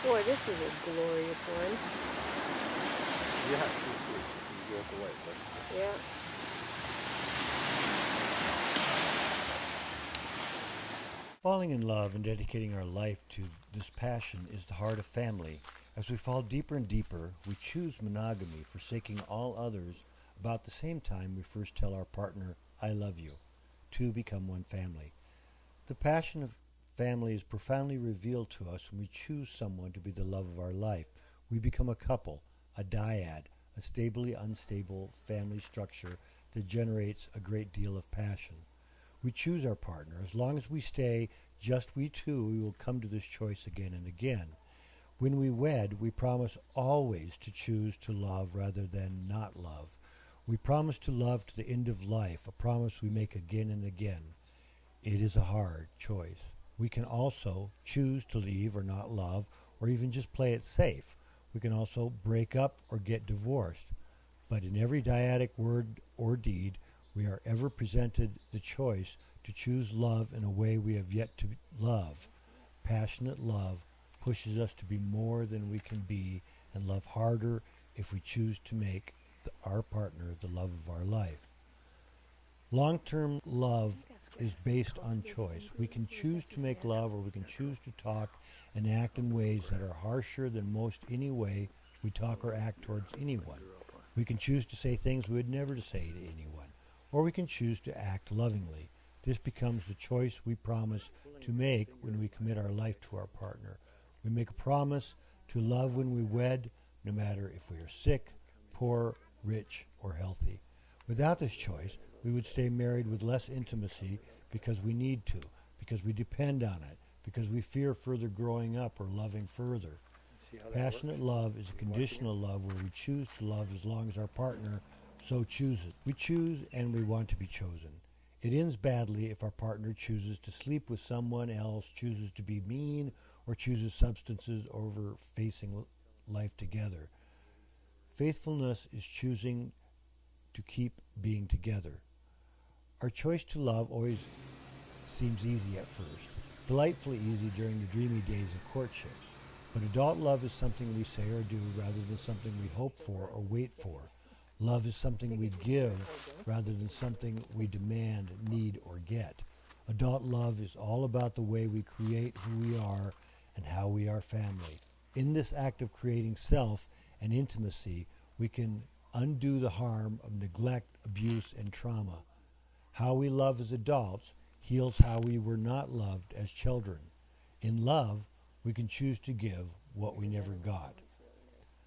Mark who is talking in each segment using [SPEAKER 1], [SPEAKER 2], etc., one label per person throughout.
[SPEAKER 1] Boy, this is a glorious one.
[SPEAKER 2] Yeah, you walk away. But
[SPEAKER 1] Yeah.
[SPEAKER 3] Falling in love and dedicating our life to this passion is the heart of family. As we fall deeper and deeper, we choose monogamy, forsaking all others. About the same time, we first tell our partner, I love you. Two become one family. The passion of family is profoundly revealed to us when we choose someone to be the love of our life. We become a couple, a dyad, a stably unstable family structure that generates a great deal of passion. We choose our partner. As long as we stay just we two, we will come to this choice again and again. When we wed, we promise always to choose to love rather than not love. We promise to love to the end of life, a promise we make again and again. It is a hard choice. We can also choose to leave or not love, or even just play it safe. We can also break up or get divorced. But in every dyadic word or deed, we are ever presented the choice to choose love in a way we have yet to love. Passionate love pushes us to be more than we can be and love harder if we choose to make our partner the love of our life. Long-term love is based on choice. We can choose to make love, or we can choose to talk and act in ways that are harsher than most any way we talk or act towards anyone. We can choose to say things we would never say to anyone, or we can choose to act lovingly. This becomes the choice we promise to make when we commit our life to our partner. We make a promise to love when we wed, no matter if we are sick, poor, rich, or healthy. Without this choice, we would stay married with less intimacy because we need to, because we depend on it, because we fear further growing up or loving further. Passionate love is a conditional love where we choose to love as long as our partner so chooses. We choose and we want to be chosen. It ends badly if our partner chooses to sleep with someone else, chooses to be mean, or chooses substances over facing life together. Faithfulness is choosing to keep being together. Our choice to love always seems easy at first, delightfully easy during the dreamy days of courtship. But adult love is something we say or do rather than something we hope for or wait for. Love is something we give rather than something we demand, need, or get. Adult love is all about the way we create who we are and how we are family. In this act of creating self and intimacy, we can undo the harm of neglect, abuse, and trauma. How we love as adults heals how we were not loved as children. In love, we can choose to give what we never got.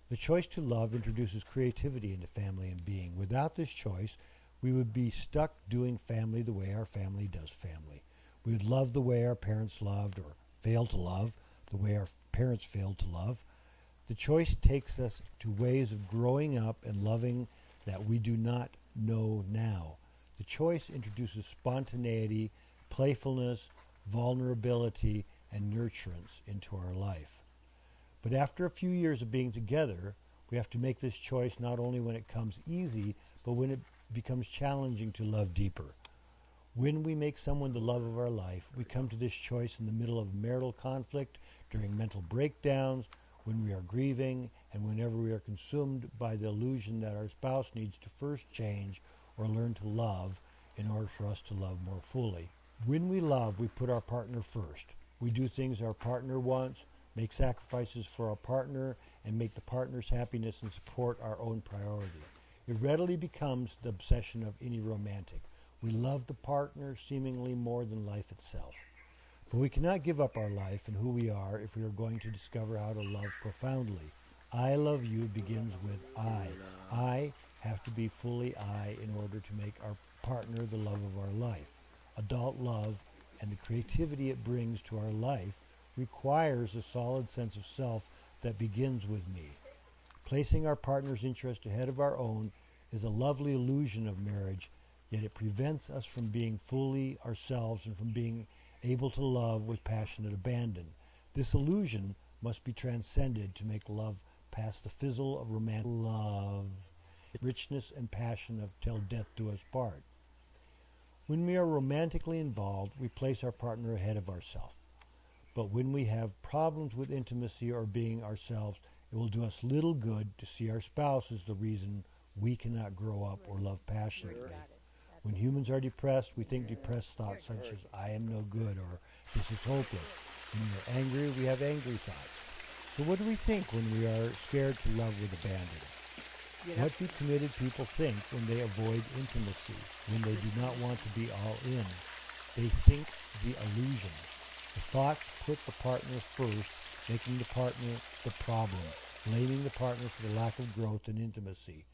[SPEAKER 3] The choice to love introduces creativity into family and being. Without this choice, we would be stuck doing family the way our family does family. We would love the way our parents loved, or fail to love the way our parents failed to love. The choice takes us to ways of growing up and loving that we do not know now. The choice introduces spontaneity, playfulness, vulnerability, and nurturance into our life. But after a few years of being together, we have to make this choice not only when it comes easy, but when it becomes challenging to love deeper. When we make someone the love of our life, we come to this choice in the middle of marital conflict, during mental breakdowns, when we are grieving, and whenever we are consumed by the illusion that our spouse needs to first change or learn to love in order for us to love more fully. When we love, we put our partner first. We do things our partner wants, make sacrifices for our partner, and make the partner's happiness and support our own priority. It readily becomes the obsession of any romantic. We love the partner seemingly more than life itself. But we cannot give up our life and who we are if we are going to discover how to love profoundly. I love you begins with I. I have to be fully I in order to make our partner the love of our life. Adult love and the creativity it brings to our life requires a solid sense of self that begins with me. Placing our partner's interest ahead of our own is a lovely illusion of marriage, yet it prevents us from being fully ourselves and from being able to love with passionate abandon. This illusion must be transcended to make love past the fizzle of romantic love, richness and passion of till death do us part. When we are romantically involved, we place our partner ahead of ourselves. But when we have problems with intimacy or being ourselves, it will do us little good to see our spouse as the reason we cannot grow up or love passionately. When humans are depressed, we think depressed thoughts such as, I am no good, or this is hopeless. When we are angry, we have angry thoughts. So what do we think when we are scared to love with abandon? What do committed people think when they avoid intimacy, when they do not want to be all in? They think the illusion. The thought to put the partner first, making the partner the problem, blaming the partner for the lack of growth and intimacy.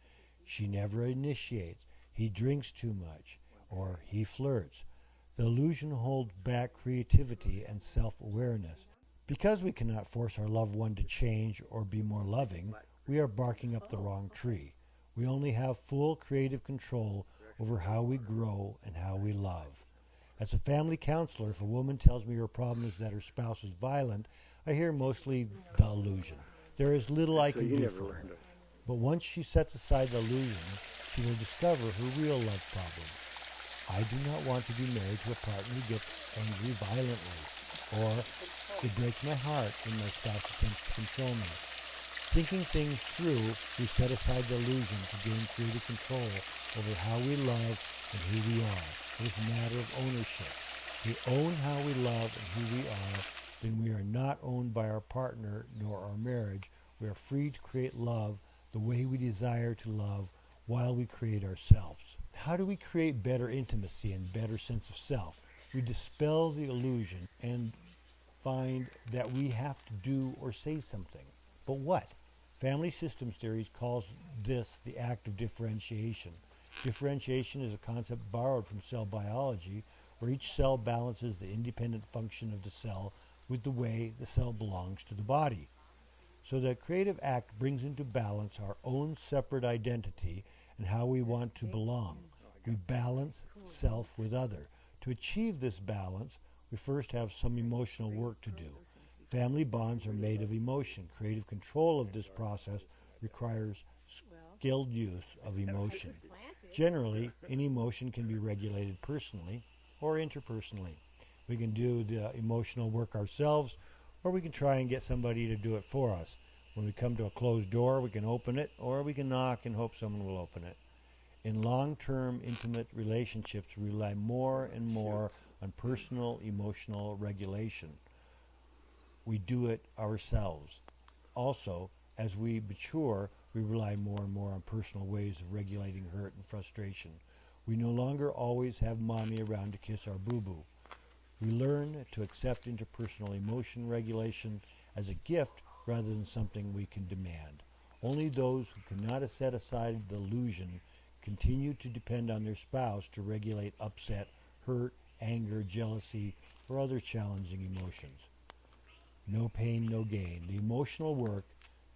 [SPEAKER 3] She never initiates. He drinks too much, or he flirts. The illusion holds back creativity and self-awareness. Because we cannot force our loved one to change or be more loving, we are barking up the wrong tree. We only have full creative control over how we grow and how we love. As a family counselor, if a woman tells me her problem is that her spouse is violent, I hear mostly the illusion. There is little I can do for her. But once she sets aside the illusion, she will discover her real love problem. I do not want to be married to a partner who gets angry violently, or it breaks my heart when my spouse attempts to control me. Thinking things through, we set aside the illusion to gain creative control over how we love and who we are. It is a matter of ownership. We own how we love and who we are, then we are not owned by our partner nor our marriage. We are free to create love the way we desire to love while we create ourselves. How do we create better intimacy and better sense of self? We dispel the illusion and find that we have to do or say something. But what? Family systems theory calls this the act of differentiation. Differentiation is a concept borrowed from cell biology, where each cell balances the independent function of the cell with the way the cell belongs to the body. So the creative act brings into balance our own separate identity and how we want to belong. We balance self with other. To achieve this balance, we first have some emotional work to do. Family bonds are made of emotion. Creative control of this process requires skilled use of emotion. Generally, any emotion can be regulated personally or interpersonally. We can do the emotional work ourselves, or we can try and get somebody to do it for us. When we come to a closed door, we can open it, or we can knock and hope someone will open it. In long-term intimate relationships, we rely more and more on personal emotional regulation. We do it ourselves. Also, as we mature, we rely more and more on personal ways of regulating hurt and frustration. We no longer always have mommy around to kiss our boo-boo. We learn to accept interpersonal emotion regulation as a gift rather than something we can demand. Only those who cannot set aside the illusion continue to depend on their spouse to regulate upset, hurt, anger, jealousy, or other challenging emotions. No pain, no gain. The emotional work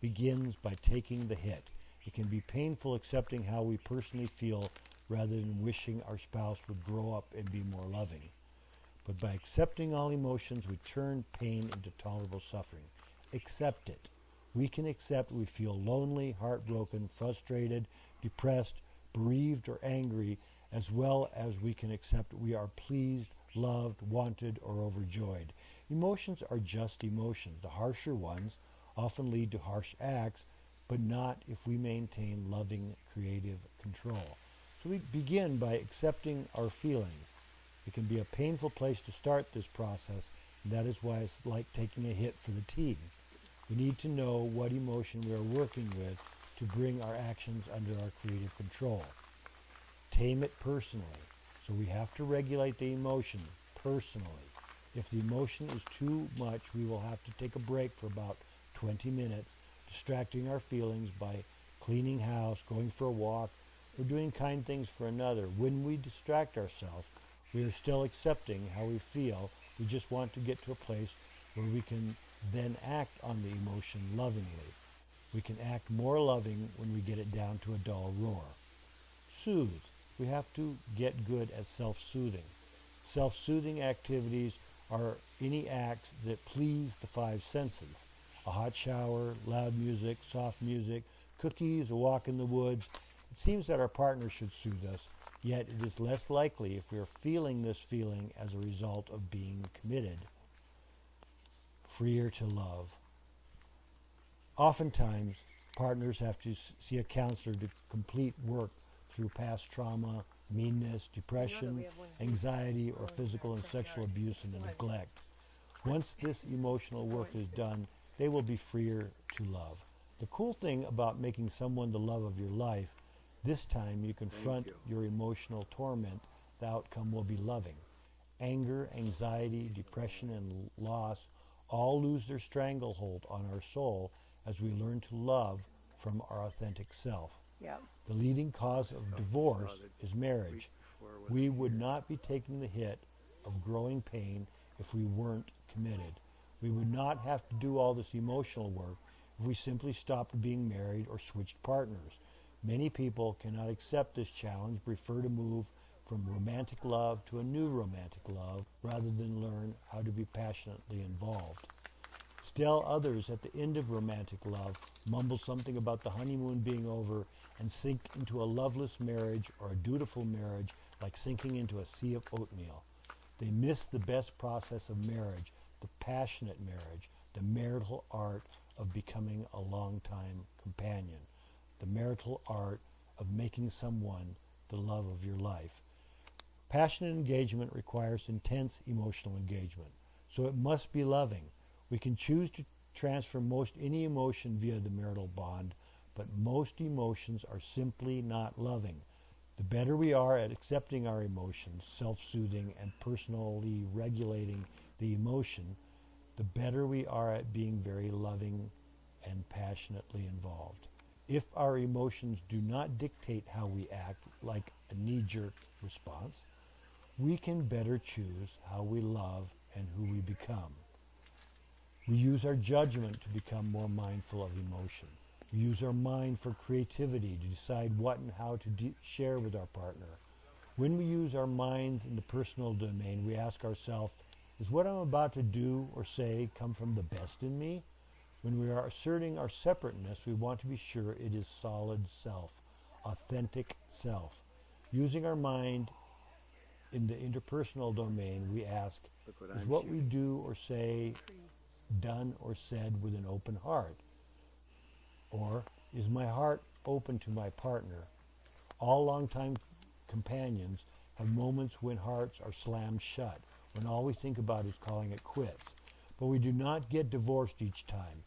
[SPEAKER 3] begins by taking the hit. It can be painful accepting how we personally feel rather than wishing our spouse would grow up and be more loving. But by accepting all emotions, we turn pain into tolerable suffering. Accept it. We can accept we feel lonely, heartbroken, frustrated, depressed, bereaved, or angry, as well as we can accept we are pleased, loved, wanted, or overjoyed. Emotions are just emotions. The harsher ones often lead to harsh acts, but not if we maintain loving, creative control. So we begin by accepting our feelings. It can be a painful place to start this process, and that is why it's like taking a hit for the team. We need to know what emotion we are working with to bring our actions under our creative control. Tame it personally. So we have to regulate the emotion personally. If the emotion is too much, we will have to take a break for about 20 minutes, distracting our feelings by cleaning house, going for a walk, or doing kind things for another. When we distract ourselves, we are still accepting how we feel. We just want to get to a place where we can then act on the emotion lovingly. We can act more loving when we get it down to a dull roar. Soothe. We have to get good at self-soothing. Self-soothing activities are any acts that please the five senses. A hot shower, loud music, soft music, cookies, a walk in the woods. It seems that our partner should soothe us, yet it is less likely if we are feeling this feeling as a result of being committed. freer to love. Oftentimes, partners have to see a counselor to complete work through past trauma, meanness, depression, anxiety, or physical and sexual abuse and neglect. Once this emotional work is done, they will be freer to love. The cool thing about making someone the love of your life, this time you confront your emotional torment, the outcome will be loving. Anger, anxiety, depression, and loss all lose their stranglehold on our soul as we learn to love from our authentic self.
[SPEAKER 1] Yeah.
[SPEAKER 3] The leading cause of divorce is marriage. We would not be taking the hit of growing pain if we weren't committed. We would not have to do all this emotional work if we simply stopped being married or switched partners. Many people cannot accept this challenge, prefer to move from romantic love to a new romantic love rather than learn how to be passionately involved. Still others at the end of romantic love mumble something about the honeymoon being over and sink into a loveless marriage or a dutiful marriage like sinking into a sea of oatmeal. They miss the best process of marriage, the passionate marriage, the marital art of becoming a long-time companion, the marital art of making someone the love of your life. Passionate engagement requires intense emotional engagement, so it must be loving. We can choose to transfer most any emotion via the marital bond, but most emotions are simply not loving. The better we are at accepting our emotions, self-soothing, and personally regulating the emotion, the better we are at being very loving and passionately involved. If our emotions do not dictate how we act, like a knee-jerk response, we can better choose how we love and who we become. We use our judgment to become more mindful of emotion. We use our mind for creativity to decide what and how to share with our partner. When we use our minds in the personal domain, we ask ourselves, is what I'm about to do or say come from the best in me? When we are asserting our separateness, we want to be sure it is solid self, authentic self. Using our mind in the interpersonal domain, we ask, is what we do or say done or said with an open heart? Or is my heart open to my partner? All longtime companions have moments when hearts are slammed shut, when all we think about is calling it quits. But we do not get divorced each time.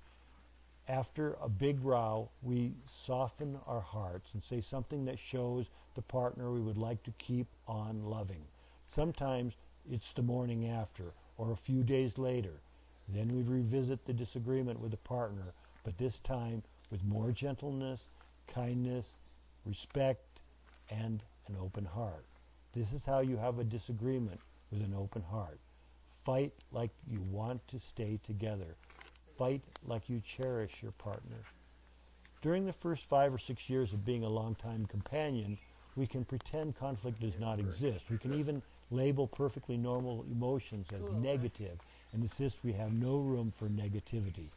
[SPEAKER 3] After a big row, we soften our hearts and say something that shows the partner we would like to keep on loving. Sometimes it's the morning after or a few days later. Then we revisit the disagreement with the partner, but this time with more gentleness, kindness, respect, and an open heart. This is how you have a disagreement with an open heart. Fight like you want to stay together. Fight like you cherish your partner. During the first 5 or 6 years of being a long-time companion, we can pretend conflict does not exist. We can even label perfectly normal emotions as negative and insist we have no room for negativity.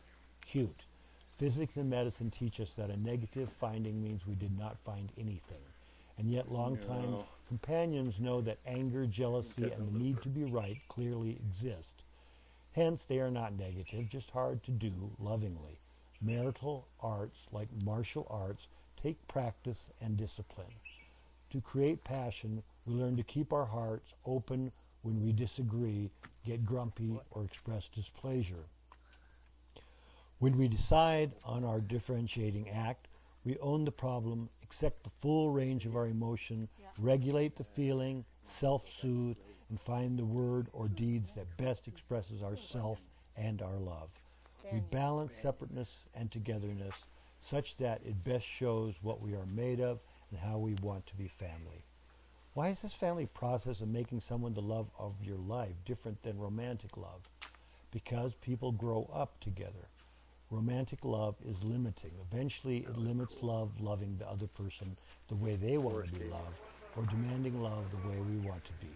[SPEAKER 3] Cute. Physics and medicine teach us that a negative finding means we did not find anything. And yet longtime companions know that anger, jealousy, and the need to be right clearly exist. Hence, they are not negative, just hard to do lovingly. Marital arts, like martial arts, take practice and discipline. To create passion, we learn to keep our hearts open when we disagree, get grumpy, or express displeasure. When we decide on our differentiating act, we own the problem, accept the full range of our emotion, regulate the feeling, self-soothe, and find the word or deeds that best expresses ourself and our love. We balance separateness and togetherness such that it best shows what we are made of and how we want to be family. Why is this family process of making someone the love of your life different than romantic love? Because people grow up together. Romantic love is limiting. Eventually, it limits love loving the other person the way they want to be loved, or demanding love the way we want to be.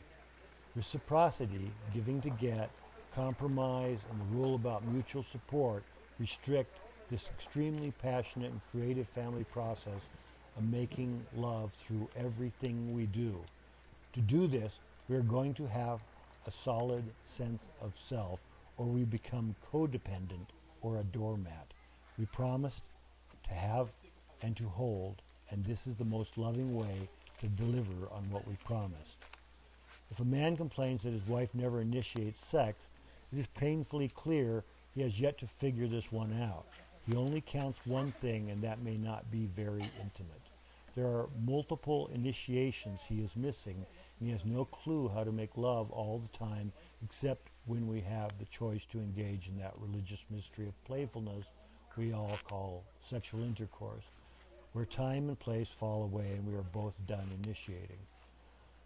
[SPEAKER 3] Reciprocity, giving to get, compromise, and the rule about mutual support restrict this extremely passionate and creative family process of making love through everything we do. To do this, we are going to have a solid sense of self, or we become codependent or a doormat. We promised to have and to hold, and this is the most loving way to deliver on what we promised. If a man complains that his wife never initiates sex, it is painfully clear he has yet to figure this one out. He only counts one thing, and that may not be very intimate. There are multiple initiations he is missing, and he has no clue how to make love all the time, except when we have the choice to engage in that religious mystery of playfulness we all call sexual intercourse, where time and place fall away and we are both done initiating.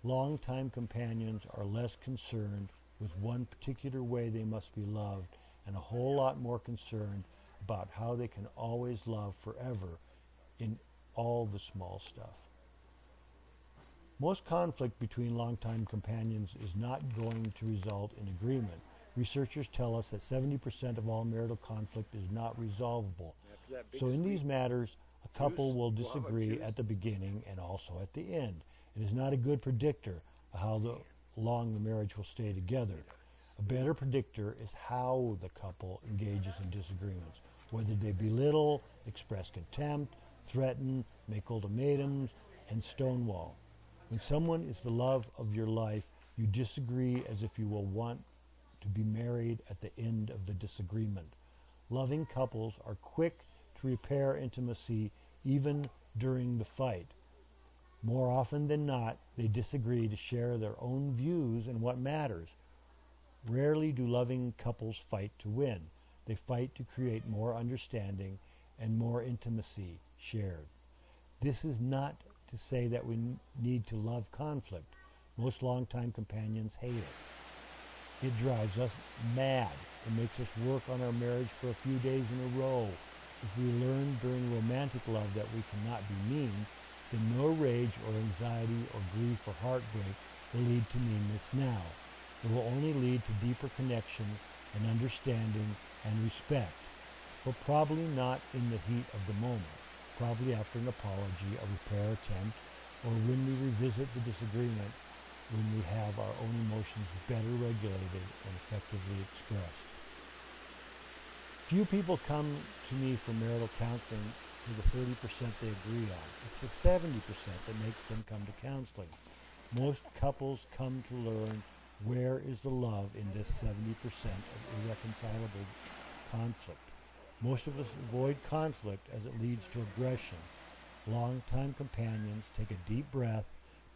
[SPEAKER 3] Long-time companions are less concerned with one particular way they must be loved, and a whole lot more concerned about how they can always love forever in all the small stuff. Most conflict between longtime companions is not going to result in agreement. Researchers tell us that 70% of all marital conflict is not resolvable. So in these matters, a couple will disagree at the beginning and also at the end. It is not a good predictor of how long the marriage will stay together. A better predictor is how the couple engages in disagreements, whether they belittle, express contempt, threaten, make ultimatums, and stonewall. When someone is the love of your life, you disagree as if you will want to be married at the end of the disagreement. Loving couples are quick to repair intimacy even during the fight. More often than not, they disagree to share their own views and what matters. Rarely do loving couples fight to win. They fight to create more understanding and more intimacy shared. This is not to say that we need to love conflict. Most longtime companions hate it. It drives us mad. It makes us work on our marriage for a few days in a row. If we learn during romantic love that we cannot be mean, then no rage or anxiety or grief or heartbreak will lead to meanness now. It will only lead to deeper connection and understanding and respect, but probably not in the heat of the moment, probably after an apology, a repair attempt, or when we revisit the disagreement, when we have our own emotions better regulated and effectively expressed. Few people come to me for marital counseling for the 30% they agree on. It's the 70% that makes them come to counseling. Most couples come to learn where is the love in this 70% of irreconcilable conflict. Most of us avoid conflict as it leads to aggression. Longtime companions take a deep breath,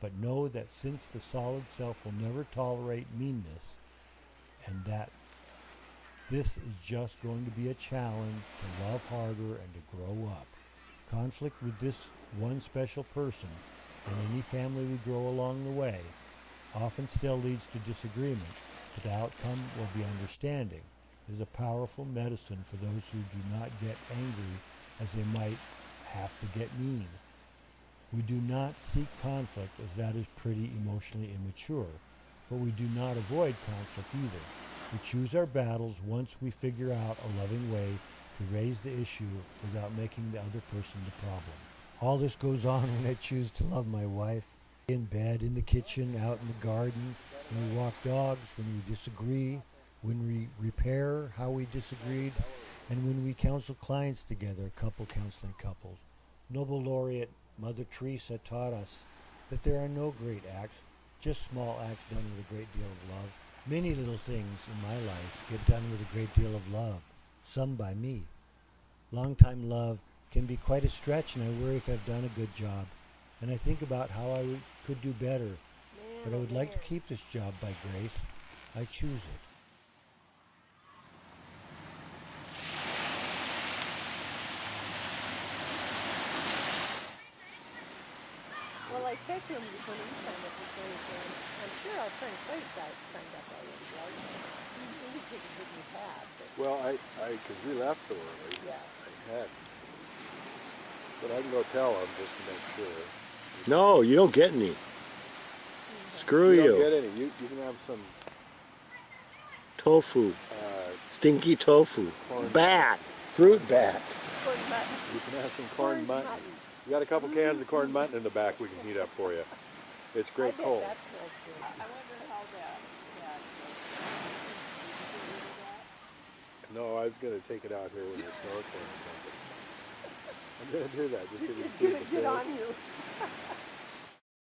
[SPEAKER 3] but know that since the solid self will never tolerate meanness, and that this is just going to be a challenge to love harder and to grow up. Conflict with this one special person and any family we grow along the way often still leads to disagreement, but the outcome will be understanding. It is a powerful medicine for those who do not get angry as they might have to get mean. We do not seek conflict, as that is pretty emotionally immature, but we do not avoid conflict either. We choose our battles once we figure out a loving way to raise the issue without making the other person the problem. All this goes on when I choose to love my wife. In bed, in the kitchen, out in the garden, when we walk dogs, when we disagree, when we repair how we disagreed, and when we counsel clients together, couple counseling couples. Nobel laureate Mother Teresa taught us that there are no great acts, just small acts done with a great deal of love. Many little things in my life get done with a great deal of love, some by me. Long-time love can be quite a stretch, and I worry if I've done a good job. And I think about how I could do better, but I would like to keep this job by grace. I choose it.
[SPEAKER 1] Well, I said to him when he signed up his name, I'm sure our friend Clay signed up already, right? He indicated that you had, but
[SPEAKER 2] Well, because we left so early.
[SPEAKER 1] yeah.
[SPEAKER 2] I had. But I can go tell him just to make sure.
[SPEAKER 3] No, you don't get any. Screw
[SPEAKER 2] You
[SPEAKER 3] you.
[SPEAKER 2] don't get any. You can have some
[SPEAKER 3] Tofu. Stinky tofu.
[SPEAKER 2] corn.
[SPEAKER 3] Bat. Fruit bat.
[SPEAKER 1] Corn mutton.
[SPEAKER 2] You can have some corn mutton.
[SPEAKER 1] mutton.
[SPEAKER 2] You got a couple cans of corn mutton in the back we can heat up for you. It's
[SPEAKER 1] I
[SPEAKER 2] great
[SPEAKER 1] bet
[SPEAKER 2] cold.
[SPEAKER 1] that smells good.
[SPEAKER 4] I wonder how that
[SPEAKER 2] No, I was going to take it out here when you're snorkeling or something. I'm going to do that just
[SPEAKER 1] This
[SPEAKER 2] so you
[SPEAKER 1] is
[SPEAKER 2] see
[SPEAKER 1] gonna
[SPEAKER 2] the
[SPEAKER 1] get
[SPEAKER 2] fish.
[SPEAKER 1] on you.